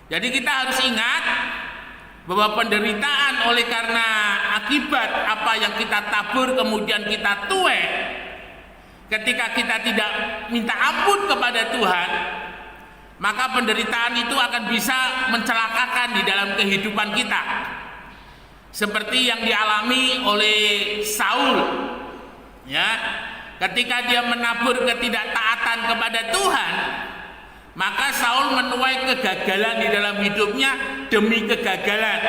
Jadi kita harus ingat bahwa penderitaan oleh karena akibat apa yang kita tabur kemudian kita tuai, ketika kita tidak minta ampun kepada Tuhan, maka penderitaan itu akan bisa mencelakakan di dalam kehidupan kita. Seperti yang dialami oleh Saul, ya, ketika dia menabur ketidaktaatan kepada Tuhan, maka Saul menuai kegagalan di dalam hidupnya demi kegagalan.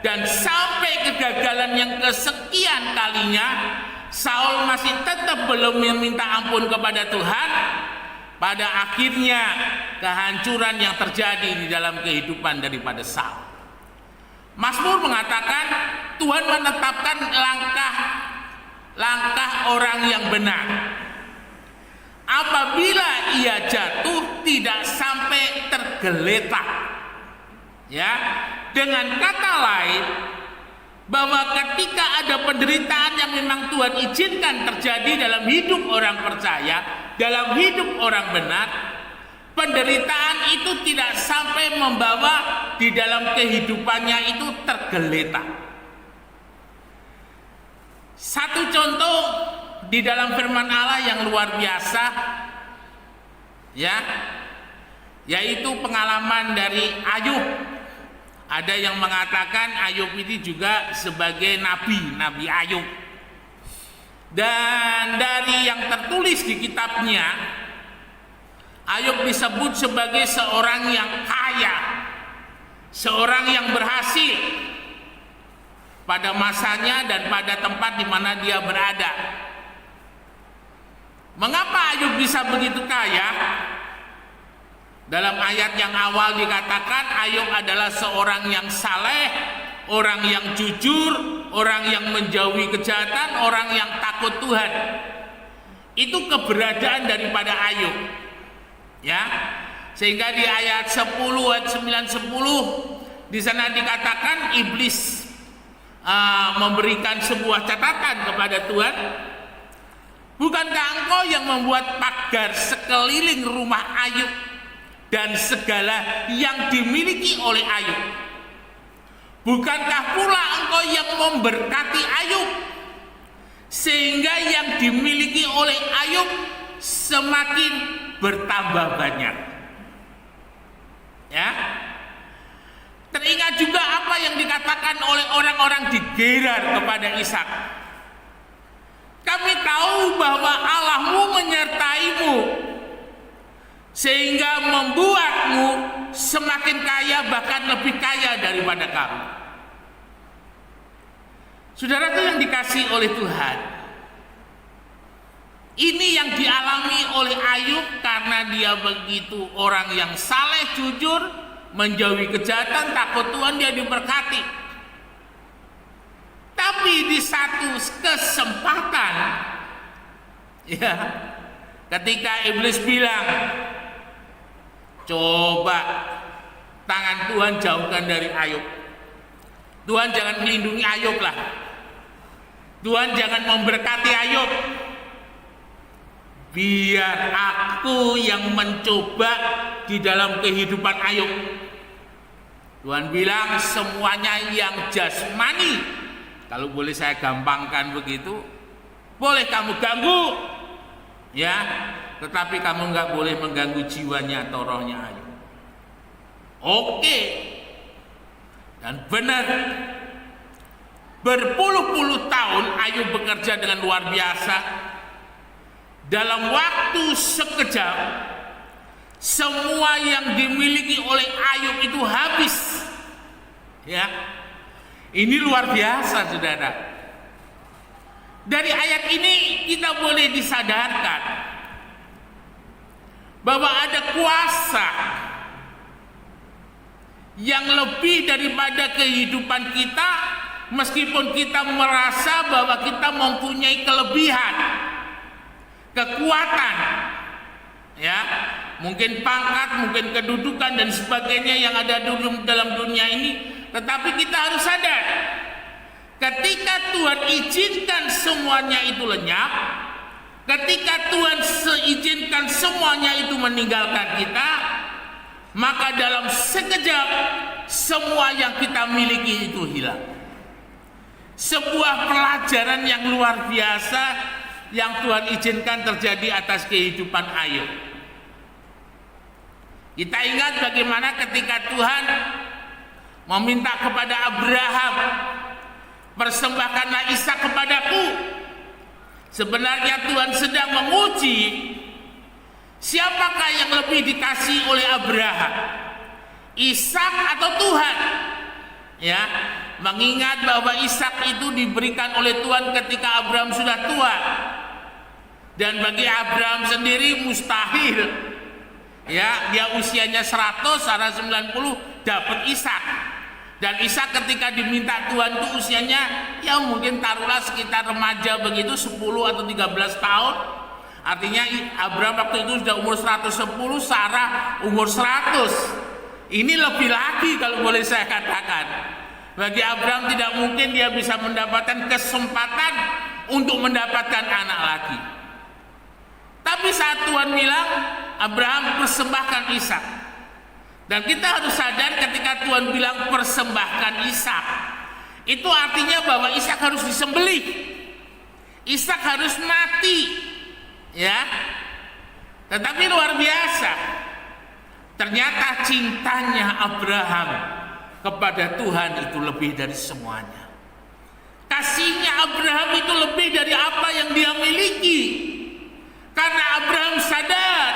Dan sampai kegagalan yang kesekian kalinya, Saul masih tetap belum meminta ampun kepada Tuhan. Pada akhirnya kehancuran yang terjadi di dalam kehidupan daripada Saul. Mazmur mengatakan Tuhan menetapkan langkah orang yang benar. Apabila ia jatuh tidak sampai tergeletak. Ya, dengan kata lain, bahwa ketika ada penderitaan yang memang Tuhan izinkan terjadi dalam hidup orang percaya, dalam hidup orang benar, penderitaan itu tidak sampai membawa di dalam kehidupannya itu tergeletak. Satu contoh di dalam firman Allah yang luar biasa, ya, yaitu pengalaman dari Ayub. Ada yang mengatakan Ayub ini juga sebagai Nabi Ayub. Dan dari yang tertulis di kitabnya, Ayub disebut sebagai seorang yang kaya, seorang yang berhasil pada masanya dan pada tempat di mana dia berada. Mengapa Ayub bisa begitu kaya? Dalam ayat yang awal dikatakan Ayub adalah seorang yang saleh, orang yang jujur, orang yang menjauhi kejahatan, orang yang takut Tuhan. Itu keberadaan daripada Ayub. Ya. Sehingga di ayat 10 ayat 9 10 di sana dikatakan iblis memberikan sebuah catatan kepada Tuhan. Bukankah engkau yang membuat pagar sekeliling rumah Ayub dan segala yang dimiliki oleh Ayub? Bukankah pula engkau yang memberkati Ayub sehingga yang dimiliki oleh Ayub semakin bertambah banyak? Ya. Teringat juga apa yang dikatakan oleh orang-orang di Gerar kepada Ishak. Kami tahu bahwa Allahmu menyertaimu sehingga membuatmu semakin kaya, bahkan lebih kaya daripada kami. Saudaraku yang dikasihi oleh Tuhan, ini yang dialami oleh Ayub karena dia begitu orang yang saleh, jujur, menjauhi kejahatan, takut Tuhan, dia diberkati. Tapi di satu kesempatan, ya, ketika iblis bilang, coba tangan Tuhan jauhkan dari Ayub. Tuhan jangan melindungi Ayub lah. Tuhan jangan memberkati Ayub. Biar aku yang mencoba di dalam kehidupan Ayub. Tuhan bilang semuanya yang jasmani, kalau boleh saya gampangkan begitu, boleh kamu ganggu, ya, tetapi kamu nggak boleh mengganggu jiwanya atau rohnya Ayub. Oke. Dan benar, berpuluh-puluh tahun Ayub bekerja dengan luar biasa. Dalam waktu sekejap, semua yang dimiliki oleh Ayub itu habis. Ya, ini luar biasa, saudara. Dari ayat ini kita boleh disadarkan bahwa ada kuasa yang lebih daripada kehidupan kita, meskipun kita merasa bahwa kita mempunyai kelebihan, kekuatan, ya, mungkin pangkat, mungkin kedudukan dan sebagainya yang ada dalam dunia ini. Tetapi kita harus sadar, ketika Tuhan izinkan semuanya itu lenyap, ketika Tuhan izinkan semuanya itu meninggalkan kita, maka dalam sekejap semua yang kita miliki itu hilang. Sebuah pelajaran yang luar biasa yang Tuhan izinkan terjadi atas kehidupan Ayub. Kita ingat bagaimana ketika Tuhan meminta kepada Abraham, persembahkanlah Ishak kepadaku. Sebenarnya Tuhan sedang menguji siapakah yang lebih dikasihi oleh Abraham, Ishak atau Tuhan. Ya, mengingat bahwa Ishak itu diberikan oleh Tuhan ketika Abraham sudah tua. Dan bagi Abraham sendiri mustahil, ya, dia usianya 100, Sarah 90, dapat Ishak. Dan Ishak ketika diminta Tuhan itu usianya ya mungkin taruhlah sekitar remaja begitu, 10 atau 13 tahun. Artinya Abraham waktu itu sudah umur 110, Sarah umur 100. Ini lebih lagi kalau boleh saya katakan. Bagi Abraham tidak mungkin dia bisa mendapatkan kesempatan untuk mendapatkan anak lagi. Tapi saat Tuhan bilang, Abraham persembahkan Ishak. Dan kita harus sadar ketika Tuhan bilang persembahkan Ishak, itu artinya bahwa Ishak harus disembelih. Ishak harus mati. Ya. Tetapi luar biasa. Ternyata cintanya Abraham kepada Tuhan itu lebih dari semuanya. Kasihnya Abraham itu lebih dari apa yang dia miliki. Karena Abraham sadar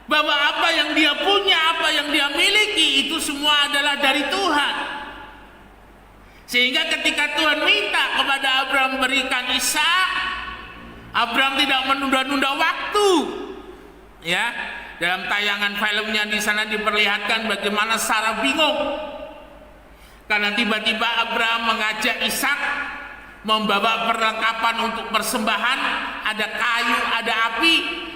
bahwa apa yang dia punya, apa yang dia miliki itu semua adalah dari Tuhan. Sehingga ketika Tuhan minta kepada Abraham berikan Ishak, Abraham tidak menunda-nunda waktu. Ya, dalam tayangan filmnya di sana diperlihatkan bagaimana Sarah bingung. Karena tiba-tiba Abraham mengajak Ishak membawa perlengkapan untuk persembahan, ada kayu, ada api,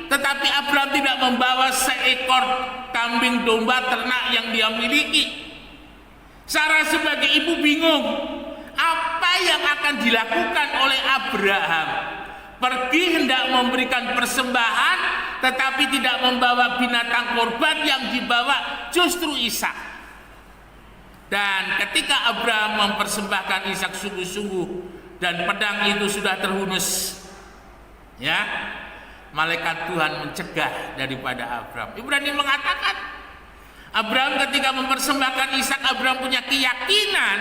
tetapi Abraham tidak membawa seekor kambing domba ternak yang dia miliki. Sarah sebagai ibu bingung, apa yang akan dilakukan oleh Abraham? Pergi hendak memberikan persembahan, tetapi tidak membawa binatang korban, yang dibawa justru Ishak. Dan ketika Abraham mempersembahkan Ishak sungguh-sungguh, dan pedang itu sudah terhunus, ya, malaikat Tuhan mencegah daripada Abraham. Ibrani mengatakan, Abraham ketika mempersembahkan Ishak, Abraham punya keyakinan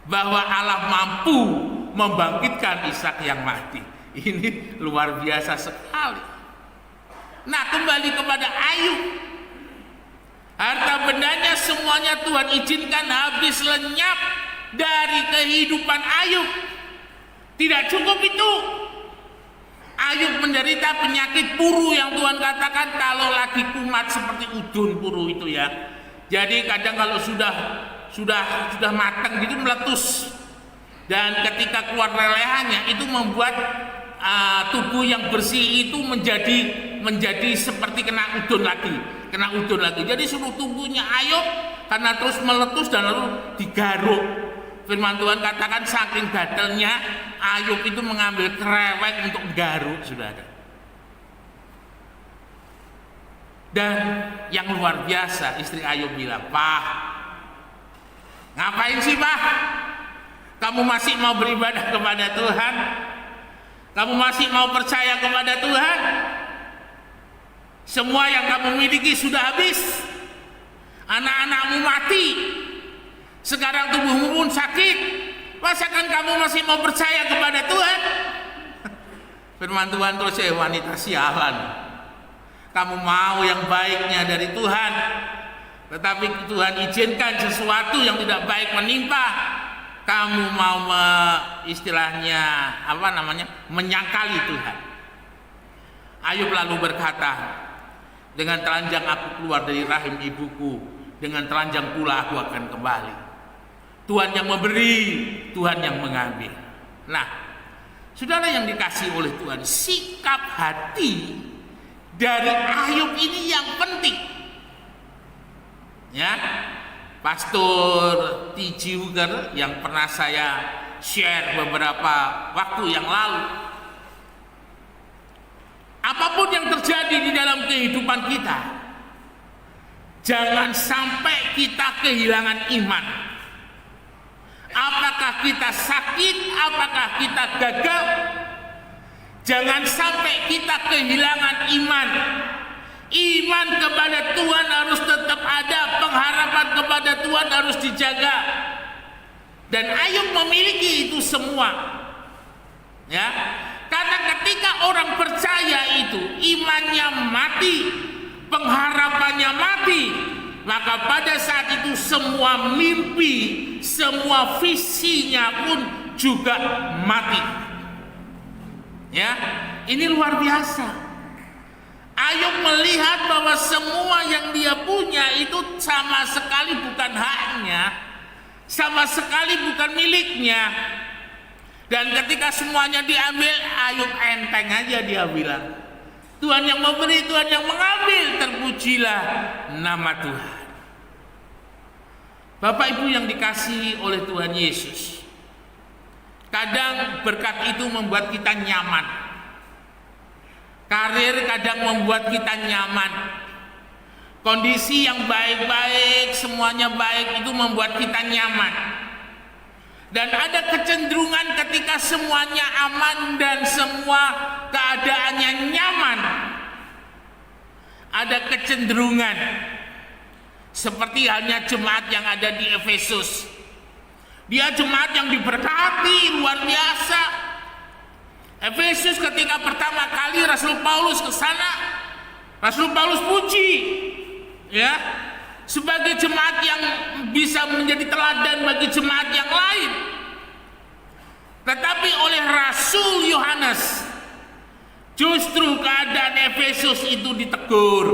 bahwa Allah mampu membangkitkan Ishak yang mati. Ini luar biasa sekali. Nah, kembali kepada Ayub. Harta bendanya semuanya Tuhan izinkan habis lenyap dari kehidupan Ayub. Tidak cukup itu. Ayub menderita penyakit puru yang Tuhan katakan kalau lagi kumat seperti udun puru itu, ya. Jadi kadang kalau sudah matang gitu meletus. Dan ketika keluar lelehannya itu membuat tubuh yang bersih itu menjadi seperti kena udun lagi. Jadi seluruh tubuhnya Ayub karena terus meletus dan lalu digaruk. Firman Tuhan katakan saking gatelnya Ayub itu mengambil kerewek untuk garuk, saudara. Dan yang luar biasa, istri Ayub bilang, "Pak, ngapain sih, Pak? Kamu masih mau beribadah kepada Tuhan? Kamu masih mau percaya kepada Tuhan? Semua yang kamu miliki sudah habis. Anak-anakmu mati. Sekarang tubuhmu pun sakit. Masakan kamu masih mau percaya kepada Tuhan?" Firman Tuhan terus, wanita sialan. Kamu mau yang baiknya dari Tuhan, tetapi Tuhan izinkan sesuatu yang tidak baik menimpa. Kamu mau menyangkali Tuhan. Ayub lalu berkata, dengan telanjang aku keluar dari rahim ibuku, dengan telanjang pula aku akan kembali. Tuhan yang memberi, Tuhan yang mengambil. Nah, saudara yang dikasihi oleh Tuhan, sikap hati dari Ayub ini yang penting. Ya, Pastor T.J. Hooker yang pernah saya share beberapa waktu yang lalu, apapun yang terjadi di dalam kehidupan kita, Jangan sampai kita kehilangan iman. Apakah kita sakit, apakah kita gagal, jangan sampai kita kehilangan iman. Iman kepada Tuhan harus tetap ada, pengharapan kepada Tuhan harus dijaga. Dan Ayub memiliki itu semua. Ya. Karena ketika orang percaya itu imannya mati, pengharapannya mati, maka pada saat itu semua mimpi, semua visinya pun juga mati. Ya, ini luar biasa. Ayub melihat bahwa semua yang dia punya itu sama sekali bukan haknya, sama sekali bukan miliknya. Dan ketika semuanya diambil, Ayub enteng aja dia bilang, Tuhan yang memberi, Tuhan yang mengambil, terpujilah nama Tuhan. Bapak Ibu yang dikasihi oleh Tuhan Yesus, kadang berkat itu membuat kita nyaman. Karir kadang membuat kita nyaman. Kondisi yang baik-baik, semuanya baik itu membuat kita nyaman. Dan ada kecenderungan ketika semuanya aman dan semua keadaannya nyaman, ada kecenderungan seperti halnya jemaat yang ada di Efesus. Dia jemaat yang diberkati luar biasa. Efesus ketika pertama kali Rasul Paulus ke sana, Rasul Paulus puji, ya, sebagai jemaat yang bisa menjadi teladan bagi jemaat yang lain. Tetapi oleh Rasul Yohanes, justru keadaan Efesus itu ditegur.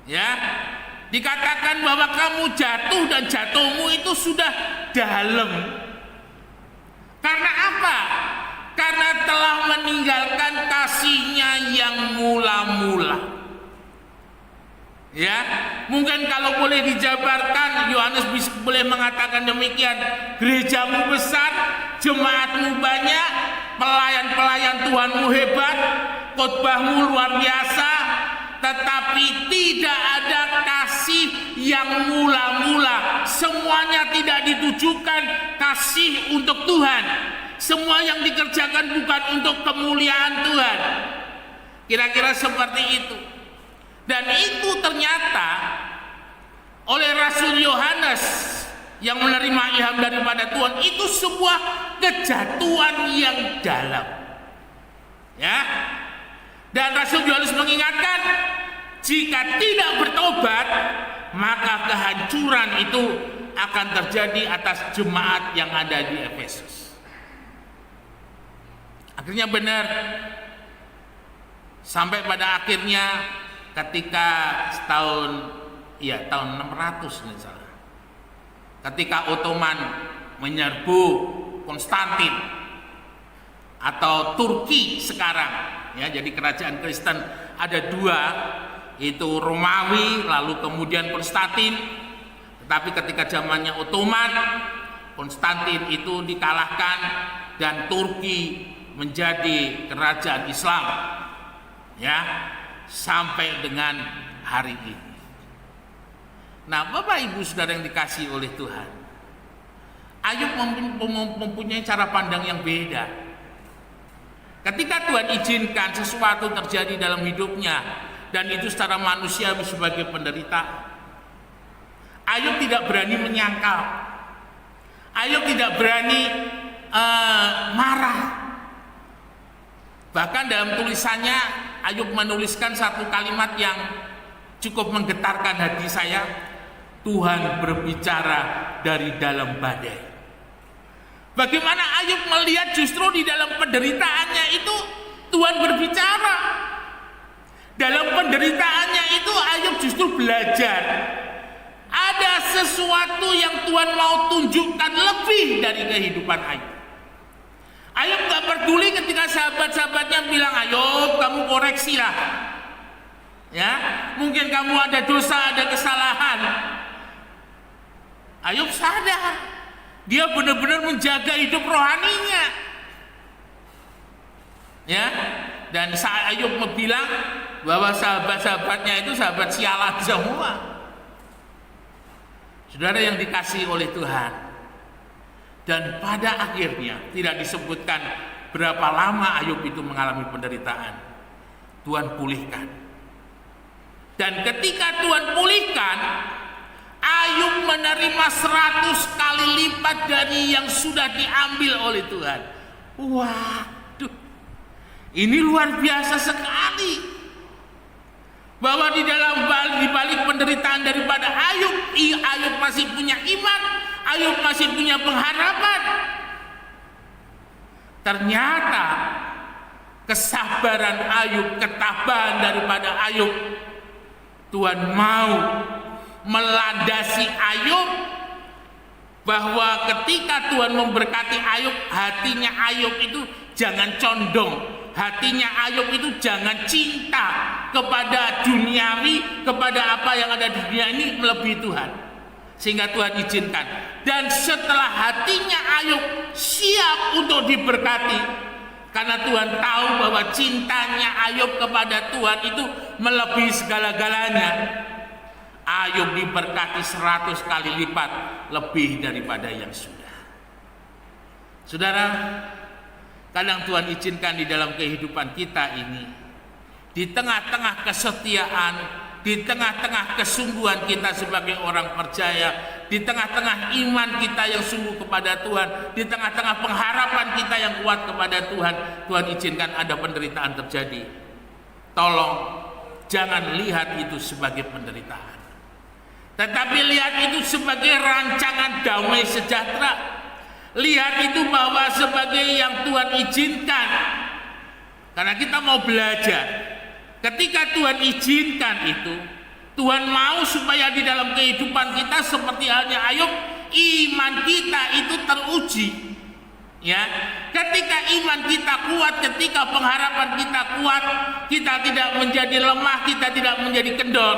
Ya, dikatakan bahwa kamu jatuh dan jatuhmu itu sudah dalam. Karena apa? Karena telah meninggalkan kasihnya yang mula-mula. Ya, mungkin kalau boleh dijabarkan, Yohanes boleh mengatakan demikian. Gerejamu besar, jemaatmu banyak, pelayan-pelayan Tuhanmu hebat, khotbahmu luar biasa, tetapi tidak ada kasih yang mula-mula. Semuanya tidak ditujukan kasih untuk Tuhan. Semua yang dikerjakan bukan untuk kemuliaan Tuhan. Kira-kira seperti itu. Dan itu ternyata oleh Rasul Yohanes yang menerima ilham daripada Tuhan, itu sebuah kejatuhan yang dalam. Ya. Dan Rasul Yohanes mengingatkan, jika tidak bertobat, maka kehancuran itu akan terjadi atas jemaat yang ada di Efesus. Akhirnya benar, sampai pada akhirnya ketika tahun 600 misalnya, ketika Ottoman menyerbu Konstantin atau Turki sekarang, ya, jadi kerajaan Kristen ada dua, itu Romawi lalu kemudian Konstantin. Tetapi ketika zamannya Ottoman, Konstantin itu dikalahkan dan Turki menjadi kerajaan Islam, ya, sampai dengan hari ini. Nah, Bapak Ibu Saudara yang dikasihi oleh Tuhan, Ayub mempunyai cara pandang yang beda. Ketika Tuhan izinkan sesuatu terjadi dalam hidupnya, dan itu secara manusiawi sebagai penderita, Ayub tidak berani menyangkal. Ayub tidak berani marah. Bahkan dalam tulisannya Ayub menuliskan satu kalimat yang cukup menggetarkan hati saya. Tuhan berbicara dari dalam badai. Bagaimana Ayub melihat justru di dalam penderitaannya itu Tuhan berbicara. Dalam penderitaannya itu Ayub justru belajar. Ada sesuatu yang Tuhan mau tunjukkan lebih dari kehidupan Ayub. Ayub gak peduli ketika sahabat-sahabatnya bilang, Ayub kamu koreksi lah, ya, mungkin kamu ada dosa, ada kesalahan. Ayub sadar, dia benar-benar menjaga hidup rohaninya, ya. Dan saat Ayub bilang bahwa sahabat-sahabatnya itu sahabat sialan semua. Saudara yang dikasihi oleh Tuhan, dan pada akhirnya tidak disebutkan berapa lama Ayub itu mengalami penderitaan. Tuhan pulihkan. Dan ketika Tuhan pulihkan, Ayub menerima 100 kali lipat dari yang sudah diambil oleh Tuhan. Waduh, ini luar biasa sekali. Bahwa di balik penderitaan daripada Ayub, Ayub masih punya iman, Ayub masih punya pengharapan. Ternyata kesabaran Ayub, ketabahan daripada Ayub, Tuhan mau melandasi Ayub, bahwa ketika Tuhan memberkati Ayub, hatinya Ayub itu jangan condong, hatinya Ayub itu jangan cinta kepada duniawi, kepada apa yang ada di dunia ini melebihi Tuhan, sehingga Tuhan izinkan. Dan setelah hatinya Ayub siap untuk diberkati, karena Tuhan tahu bahwa cintanya Ayub kepada Tuhan itu melebihi segala-galanya, Ayub diberkati 100 kali lipat lebih daripada yang sudah. Saudara, kadang Tuhan izinkan di dalam kehidupan kita ini, di tengah-tengah kesetiaan, di tengah-tengah kesungguhan kita sebagai orang percaya, di tengah-tengah iman kita yang sungguh kepada Tuhan, di tengah-tengah pengharapan kita yang kuat kepada Tuhan, Tuhan izinkan ada penderitaan terjadi. Tolong jangan lihat itu sebagai penderitaan, tetapi lihat itu sebagai rancangan damai sejahtera. Lihat itu bahwa sebagai yang Tuhan izinkan, karena kita mau belajar. Ketika Tuhan izinkan itu, Tuhan mau supaya di dalam kehidupan kita seperti halnya Ayub, iman kita itu teruji. Ya, ketika iman kita kuat, ketika pengharapan kita kuat, kita tidak menjadi lemah, kita tidak menjadi kendor.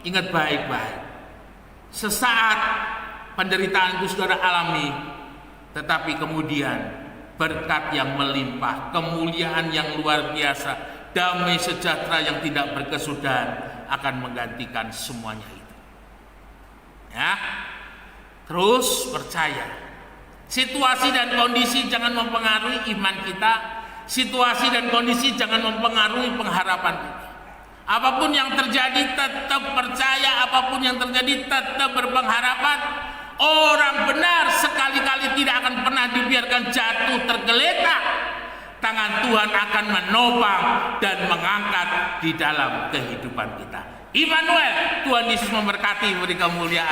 Ingat baik-baik, sesaat penderitaan itu saudara alami, tetapi kemudian berkat yang melimpah, kemuliaan yang luar biasa, damai sejahtera yang tidak berkesudahan akan menggantikan semuanya itu. Ya, terus percaya. Situasi dan kondisi jangan mempengaruhi iman kita. Situasi dan kondisi jangan mempengaruhi pengharapan kita. Apapun yang terjadi tetap percaya, apapun yang terjadi tetap berpengharapan. Orang benar sekali-kali tidak akan pernah dibiarkan jatuh tergeletak. Tangan Tuhan akan menopang dan mengangkat di dalam kehidupan kita. Immanuel, Tuhan Yesus memberkati, beri kemuliaan.